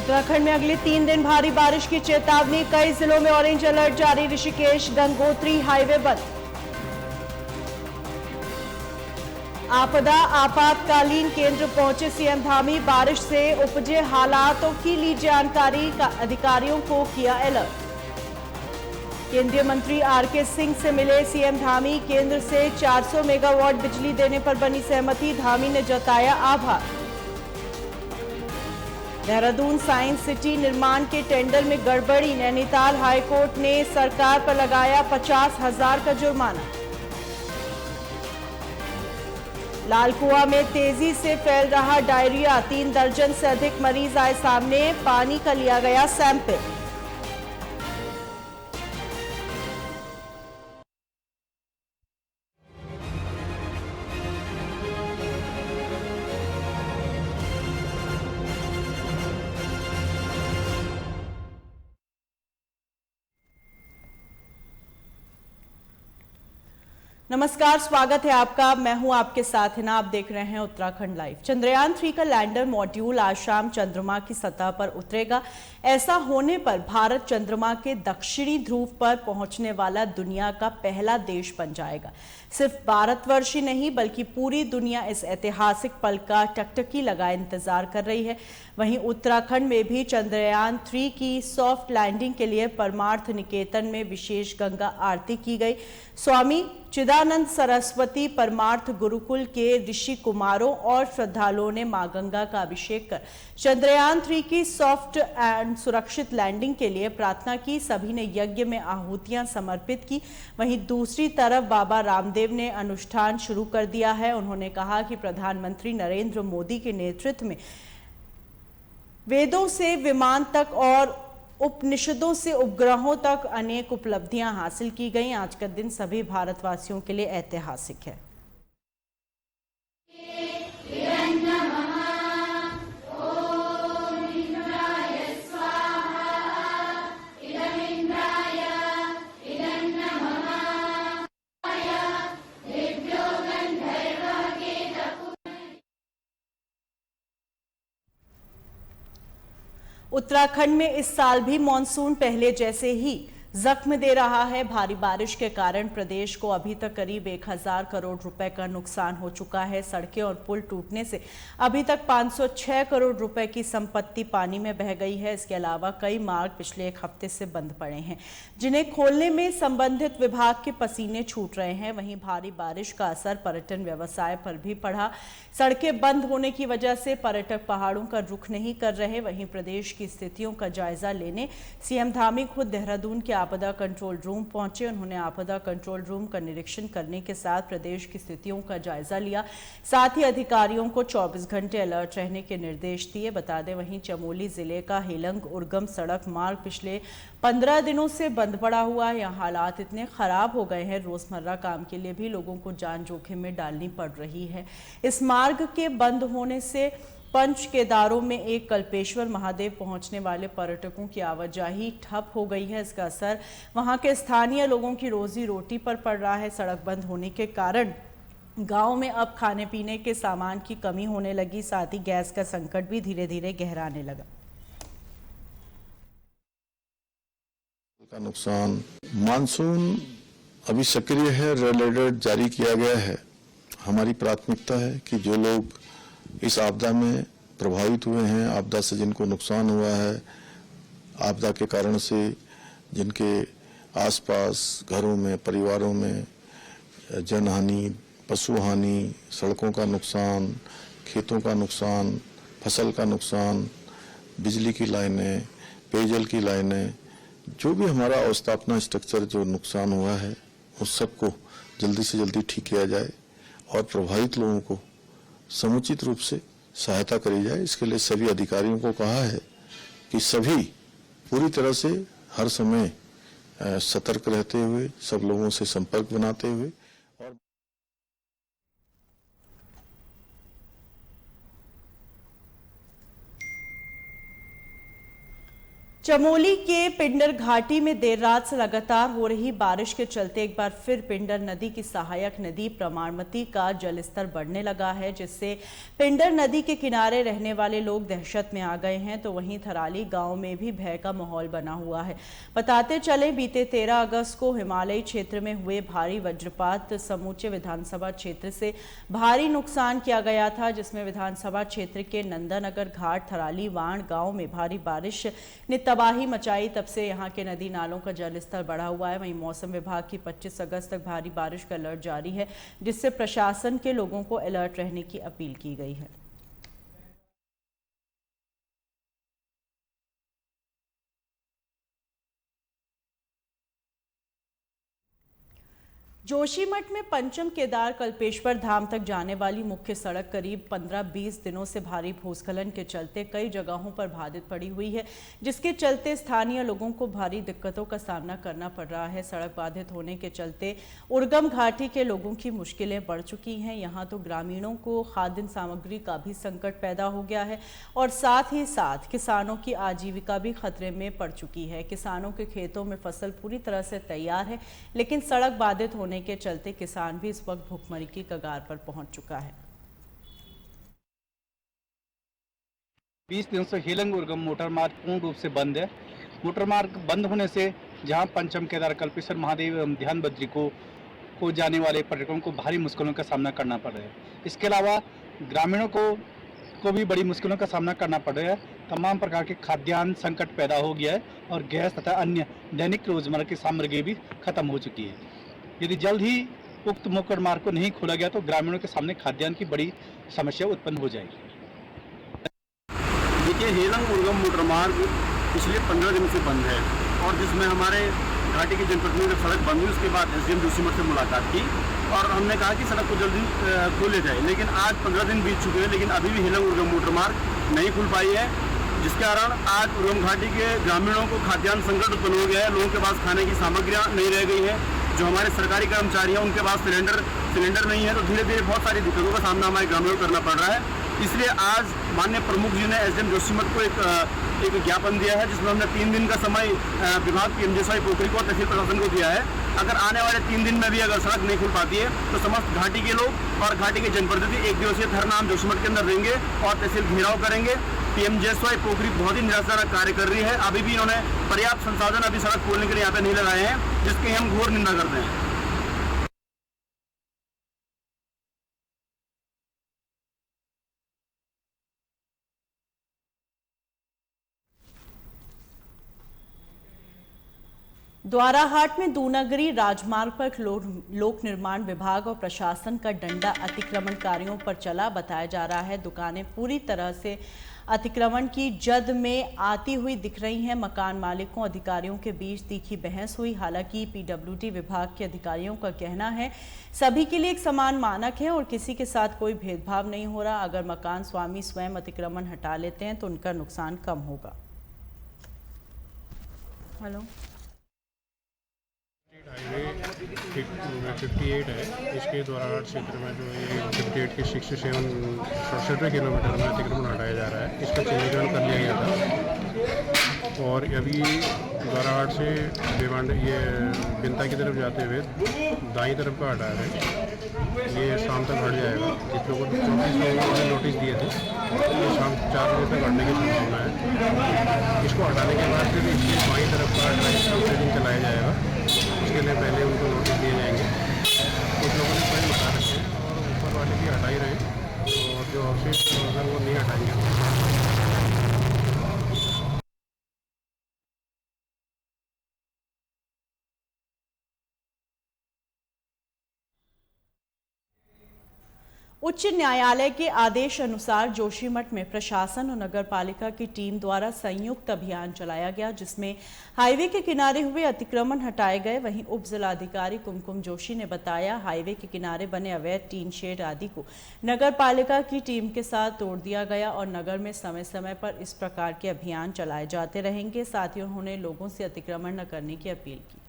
उत्तराखंड में अगले 3 दिन भारी बारिश की चेतावनी, कई जिलों में ऑरेंज अलर्ट जारी। ऋषिकेश गंगोत्री हाईवे बंद। आपदा आपातकालीन केंद्र पहुंचे सीएम धामी, बारिश से उपजे हालातों की ली जानकारी, का अधिकारियों को किया अलर्ट। केंद्रीय मंत्री आरके सिंह से मिले सीएम धामी, केंद्र से 400 मेगावाट बिजली देने पर बनी सहमति, धामी ने जताया आभार। देहरादून साइंस सिटी निर्माण के टेंडर में गड़बड़ी, नैनीताल हाईकोर्ट ने सरकार पर लगाया 50,000 का जुर्माना। लालकुआं में तेजी से फैल रहा डायरिया, 3 दर्जन से अधिक मरीज आए सामने, पानी का लिया गया सैंपल। नमस्कार, स्वागत है आपका। मैं हूं आपके साथ हिना, आप देख रहे हैं उत्तराखंड लाइव। चंद्रयान 3 का लैंडर मॉड्यूल आज शाम चंद्रमा की सतह पर उतरेगा। ऐसा होने पर भारत चंद्रमा के दक्षिणी ध्रुव पर पहुंचने वाला दुनिया का पहला देश बन जाएगा। सिर्फ भारतवर्ष ही नहीं बल्कि पूरी दुनिया इस ऐतिहासिक पल का टकटकी लगाए इंतजार कर रही है। वहीं उत्तराखंड में भी चंद्रयान 3 की सॉफ्ट लैंडिंग के लिए परमार्थ निकेतन में विशेष गंगा आरती की गई। स्वामी चिदानंद सरस्वती परमार्थ गुरुकुल के ऋषि कुमारों और श्रद्धालुओं ने मां गंगा का अभिषेक कर चंद्रयान 3 की सॉफ्ट एंड सुरक्षित लैंडिंग के लिए प्रार्थना की। सभी ने यज्ञ में आहुतियां समर्पित की। वहीं दूसरी तरफ बाबा रामदेव ने अनुष्ठान शुरू कर दिया है। उन्होंने कहा कि प्रधानमंत्री नरेंद्र मोदी के नेतृत्व में वेदों से विमान तक और उपनिषदों से उपग्रहों तक अनेक उपलब्धियां हासिल की गई। आज का दिन सभी भारतवासियों के लिए ऐतिहासिक है। उत्तराखंड में इस साल भी मॉनसून पहले जैसे ही जख्म दे रहा है। भारी बारिश के कारण प्रदेश को अभी तक करीब 1000 करोड़ रुपए का नुकसान हो चुका है। सड़कें और पुल टूटने से अभी तक 506 करोड़ रुपए की संपत्ति पानी में बह गई है। इसके अलावा कई मार्ग पिछले 1 हफ्ते से बंद पड़े हैं, जिन्हें खोलने में संबंधित विभाग के पसीने छूट रहे हैं। वहीं भारी बारिश का असर पर्यटन व्यवसाय पर भी पड़ा। सड़कें बंद होने की वजह से पर्यटक पहाड़ों का रुख नहीं कर रहे। वहीं प्रदेश की स्थितियों का जायजा लेने सीएम धामी खुद देहरादून के आपदा कंट्रोल रूम पहुंचे। उन्होंने आपदा कंट्रोल रूम का निरीक्षण करने के साथ प्रदेश की स्थितियों का जायजा लिया। साथ ही अधिकारियों को 24 घंटे अलर्ट रहने के निर्देश दिए। बता दें, वहीं चमोली जिले का हेलंग उर्गम सड़क मार्ग पिछले 15 दिनों से बंद पड़ा हुआ है। यहाँ हालात इतने खराब हो गए हैं, रोजमर्रा काम के लिए भी लोगों को जान जोखिम में डालनी पड़ रही है। इस मार्ग के बंद होने से पंच केदारों में एक कल्पेश्वर महादेव पहुंचने वाले पर्यटकों की आवाजाही ठप हो गई है। इसका असर वहां के स्थानीय लोगों की रोजी रोटी पर पड़ रहा है। सड़क बंद होने के कारण गांव में अब खाने पीने के सामान की कमी होने लगी। साथ ही गैस का संकट भी धीरे धीरे गहराने लगा। का नुकसान, मानसून अभी सक्रिय है, रेड अलर्ट जारी किया गया है। हमारी प्राथमिकता है कि जो लोग इस आपदा में प्रभावित हुए हैं, आपदा से जिनको नुकसान हुआ है, आपदा के कारण से जिनके आसपास घरों में, परिवारों में जनहानि, पशु हानि, सड़कों का नुकसान, खेतों का नुकसान, फसल का नुकसान, बिजली की लाइनें, पेयजल की लाइनें, जो भी हमारा अवस्थापना स्ट्रक्चर जो नुकसान हुआ है, उस सबको जल्दी से जल्दी ठीक किया जाए और प्रभावित लोगों को समुचित रूप से सहायता करी जाए। इसके लिए सभी अधिकारियों को कहा है कि सभी पूरी तरह से हर समय सतर्क रहते हुए, सब लोगों से संपर्क बनाते हुए और चमोली के पिंडर घाटी में देर रात से लगातार हो रही बारिश के चलते एक बार फिर पिंडर नदी की सहायक नदी प्रमाणवती का जलस्तर बढ़ने लगा है, जिससे पिंडर नदी के किनारे रहने वाले लोग दहशत में आ गए हैं। तो वहीं थराली गांव में भी भय का माहौल बना हुआ है। बताते चले, बीते 13 अगस्त को हिमालयी क्षेत्र में हुए भारी वज्रपात समूचे विधानसभा क्षेत्र से भारी नुकसान किया गया था, जिसमें विधानसभा क्षेत्र के नंदानगर घाट, थराली, वाण गाँव में भारी बारिश ने तबाही मचाई। तब से यहां के नदी नालों का जलस्तर बढ़ा हुआ है। वहीं मौसम विभाग की 25 अगस्त तक भारी बारिश का अलर्ट जारी है, जिससे प्रशासन के लोगों को अलर्ट रहने की अपील की गई है। जोशीमठ में पंचम केदार कल्पेश्वर धाम तक जाने वाली मुख्य सड़क करीब 15-20 दिनों से भारी भूस्खलन के चलते कई जगहों पर बाधित पड़ी हुई है, जिसके चलते स्थानीय लोगों को भारी दिक्कतों का सामना करना पड़ रहा है। सड़क बाधित होने के चलते उर्गम घाटी के लोगों की मुश्किलें बढ़ चुकी हैं। यहाँ तो ग्रामीणों को खाद्य सामग्री का भी संकट पैदा हो गया है और साथ ही साथ किसानों की आजीविका भी खतरे में पड़ चुकी है। किसानों के खेतों में फसल पूरी तरह से तैयार है, लेकिन सड़क बाधित होने के चलते किसान भी इस वक्त भूखमरी की कगार पर पहुंच चुका है। 20 दिनों से हेलंग उर्गम मोटर मार्ग पूर्ण रूप से बंद है। मोटर मार्ग बंद होने से जहां पंचम केदार कल्पेश्वर महादेव एवं ध्यान बद्री को जाने वाले पर्यटकों को भारी मुश्किलों का सामना करना पड़ रहा है। इसके अलावा ग्रामीणों को भी बड़ी मुश्किलों का सामना करना पड़ रहा है। तमाम प्रकार के खाद्यान्न संकट पैदा हो गया है और गैस तथा अन्य दैनिक रोजमर्रा की सामग्री भी खत्म हो चुकी है। यदि जल्द ही उक्त मोटर मार्ग को नहीं खोला गया तो ग्रामीणों के सामने खाद्यान्न की बड़ी समस्या उत्पन्न हो जाएगी। देखिए, हेलंग उर्गम मोटर मार्ग पिछले 15 दिन से बंद है और जिसमें हमारे घाटी के जनप्रतिनिधियों ने सड़क बंद हुई, उसके बाद एसडीएम जोशीमठ से मुलाकात की और हमने कहा कि सड़क को जल्दी खोले जाए। लेकिन आज 15 दिन बीत चुके हैं, लेकिन अभी भी हेलंग उर्गम मोटर मार्ग नहीं खुल पाई है, जिसके कारण आज उर्गम घाटी के ग्रामीणों को खाद्यान्न संकट उत्पन्न हो गया है। लोगों के पास खाने की सामग्रियाँ नहीं रह गई है। जो हमारे सरकारी कर्मचारी हैं उनके पास सिलेंडर नहीं है, तो धीरे धीरे बहुत सारी दिक्कतों का सामना हमारे ग्रामीणों को करना पड़ रहा है। इसलिए आज माननीय प्रमुख जी ने एसडीएम जोशीमठ को एक ज्ञापन दिया है, जिसमें हमने 3 दिन का समय विभाग पीएमजेएसवाई पोखरी को और तहसील प्रशासन को दिया है। अगर आने वाले 3 दिन में भी अगर सड़क नहीं खुल पाती है तो समस्त घाटी के लोग और घाटी के जनप्रतिनिधि 1 दिवसीय धरना हम जोशीमठ के अंदर देंगे और तहसील घेराव करेंगे। पीएमजेएसवाई पोखरी बहुत ही निराशाजनक कार्य कर रही है। अभी भी इन्होंने पर्याप्त संसाधन अभी सड़क खोलने के लिए यहाँ पे नहीं लगाए हैं, जिसकी हम घोर निंदा करते हैं। द्वाराहाट में दूनगरी राजमार्ग पर लोक निर्माण विभाग और प्रशासन का डंडा अतिक्रमणकारियों पर चला। बताया जा रहा है दुकानें पूरी तरह से अतिक्रमण की जद में आती हुई दिख रही हैं। मकान मालिकों अधिकारियों के बीच तीखी बहस हुई। हालांकि पीडब्ल्यूडी विभाग के अधिकारियों का कहना है सभी के लिए एक समान मानक है और किसी के साथ कोई भेदभाव नहीं हो रहा। अगर मकान स्वामी स्वयं अतिक्रमण हटा लेते हैं तो उनका नुकसान कम होगा। हेलो, हाईवे 58 है, इसके द्वाराहाट क्षेत्र में जो ये 58 के 67 किलोमीटर में अतिक्रमण हटाया जा रहा है। इसका चिन्हीकरण कर लिया गया था और अभी द्वाराहाट से ये बिंता की तरफ जाते हुए दाईं तरफ का हटा रहे हैं। ये शाम तक हट जाएगा। जिन लोगों को नोटिस दिए थे ये शाम 4 बजे तक हटने की संभावना है। इसको हटाने के बाद फिर इसके बाईं तरफ का दूसरे दिन चलाया जाएगा। उसके लिए पहले उनको नोटिस दिए जाएंगे। कुछ लोगों ने स्वयं हटा रखे हैं और ऊपर वाले भी हटा ही रहे और जो अवशेष अगर वो नहीं हटाएंगे। उच्च न्यायालय के आदेश अनुसार जोशीमठ में प्रशासन और नगर पालिका की टीम द्वारा संयुक्त अभियान चलाया गया, जिसमें हाईवे के किनारे हुए अतिक्रमण हटाए गए। वहीं उप जिलाधिकारी कुमकुम जोशी ने बताया हाईवे के किनारे बने अवैध टीन शेड आदि को नगर पालिका की टीम के साथ तोड़ दिया गया और नगर में समय समय पर इस प्रकार के अभियान चलाए जाते रहेंगे। साथ ही उन्होंने लोगों से अतिक्रमण न करने की अपील की।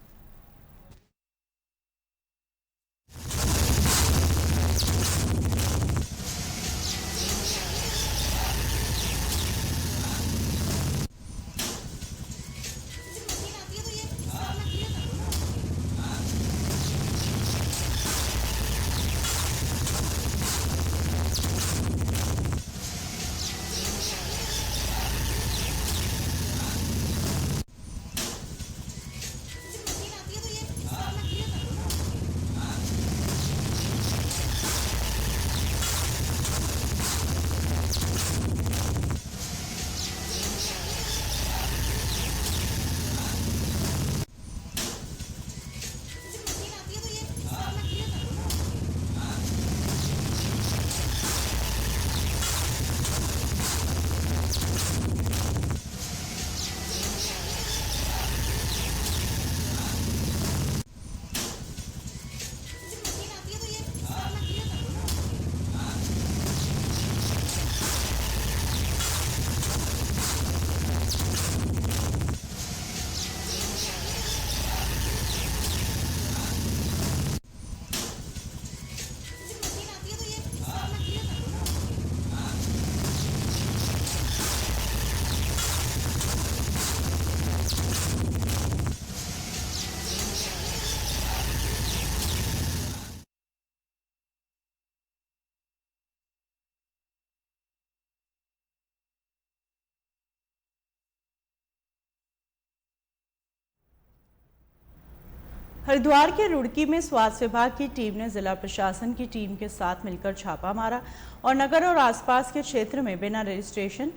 हरिद्वार के रुड़की में स्वास्थ्य विभाग की टीम ने जिला प्रशासन की टीम के साथ मिलकर छापा मारा और नगर और आसपास के क्षेत्र में बिना रजिस्ट्रेशन,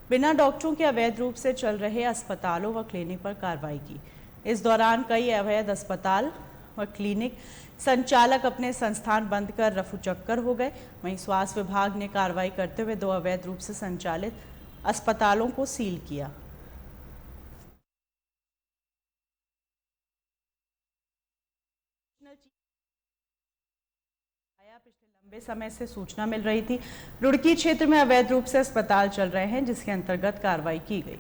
बिना डॉक्टरों के अवैध रूप से चल रहे अस्पतालों व क्लिनिक पर कार्रवाई की। इस दौरान कई अवैध अस्पताल व क्लिनिक संचालक अपने संस्थान बंद कर रफूचक्कर हो गए। वहीं स्वास्थ्य विभाग ने कार्रवाई करते हुए 2 अवैध रूप से संचालित अस्पतालों को सील किया। पिछले लंबे समय से सूचना मिल रही थी, रुड़की क्षेत्र में अवैध रूप से अस्पताल चल रहे हैं, जिसके अंतर्गत कार्रवाई की गई।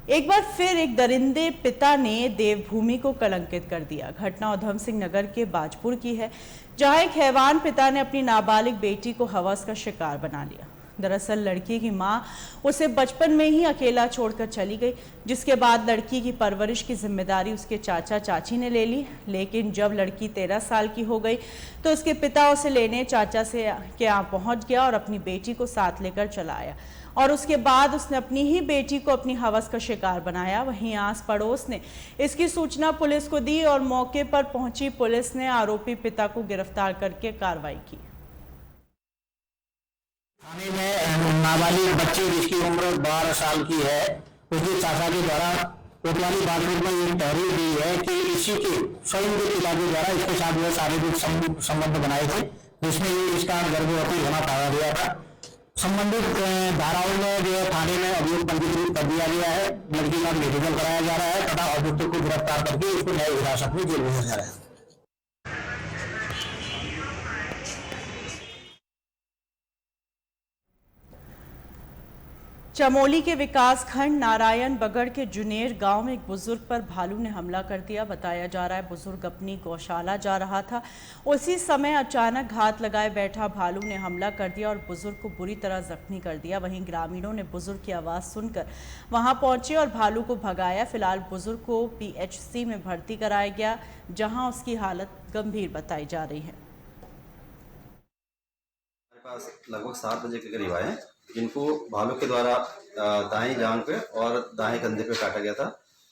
एक बार फिर एक दरिंदे पिता ने देवभूमि को कलंकित कर दिया। घटना उधम सिंह नगर के बाजपुर की है, जहां एक हैवान पिता ने अपनी नाबालिग बेटी को हवस का शिकार बना लिया। दरअसल लड़की की मां उसे बचपन में ही अकेला छोड़कर चली गई, जिसके बाद लड़की की परवरिश की जिम्मेदारी उसके चाचा चाची ने ले ली। लेकिन जब लड़की 13 साल की हो गई तो उसके पिता उसे लेने चाचा के यहाँ पहुंच गया और अपनी बेटी को साथ लेकर चला आया और उसके बाद उसने अपनी ही बेटी को अपनी हवस का शिकार बनाया। वहीं आस पड़ोस ने इसकी सूचना पुलिस को दी और मौके पर पहुंची पुलिस ने आरोपी पिता को गिरफ्तार करके कार्रवाई की। थाने में नाबालिग बच्ची जिसकी उम्र 12 साल की है, उसके चाचा के द्वारा कोतवाली बागपुर में ये तहरीर दी है कि इसी के स्वयं के पिता के द्वारा इसके साथ जो शारीरिक संबंध बनाए थे, जिसमें ये इसका गर्भवती होना पाया गया था। संबंधित धाराओं में जो है थाने में अभियोग पंजीकृत कर दिया गया है। लड़की का मेडिकल कराया जा रहा है तथा अभियुक्त को गिरफ्तार करके उसको न्यायिक हिरासत में जेल भेजा जा रहा है। चमोली के विकास खंड नारायण बगड़ के जुनेर गांव में एक बुजुर्ग पर भालू ने हमला कर दिया। बताया जा रहा है बुजुर्ग अपनी गौशाला जा रहा था, उसी समय अचानक घात लगाए बैठा भालू ने हमला कर दिया और बुजुर्ग को बुरी तरह जख्मी कर दिया। वहीं ग्रामीणों ने बुजुर्ग की आवाज़ सुनकर वहां पहुंचे और भालू को भगाया। फिलहाल बुजुर्ग को PHC में भर्ती कराया गया, जहाँ उसकी हालत गंभीर बताई जा रही है। हमारे पास लगभग 7 बजे के करीब आए, जिनको भालू के द्वारा दाएं जांघ पे और दाएं कंधे पे काटा गया था।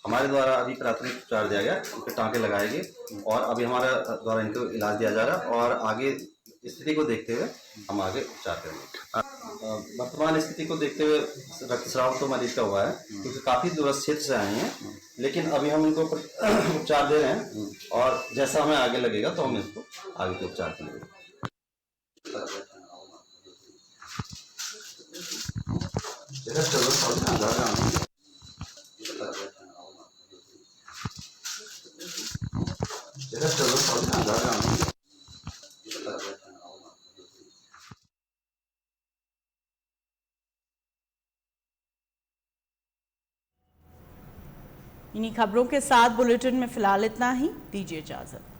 हमारे द्वारा अभी प्राथमिक उपचार दिया गया, उनके टाँके लगाए गए और अभी हमारे द्वारा इनको इलाज दिया जा रहा है और आगे स्थिति को देखते हुए हम आगे उपचार करेंगे। वर्तमान स्थिति को देखते हुए रक्तस्राव तो मरीज का हुआ है, क्योंकि काफ़ी दूरस्थ क्षेत्र से आए हैं, लेकिन अभी हम इनको उपचार दे रहे हैं और जैसा हमें आगे लगेगा तो हम इसको आगे के उपचार करेंगे। इन्हीं खबरों के साथ बुलेटिन में फिलहाल इतना ही। दीजिए इजाजत।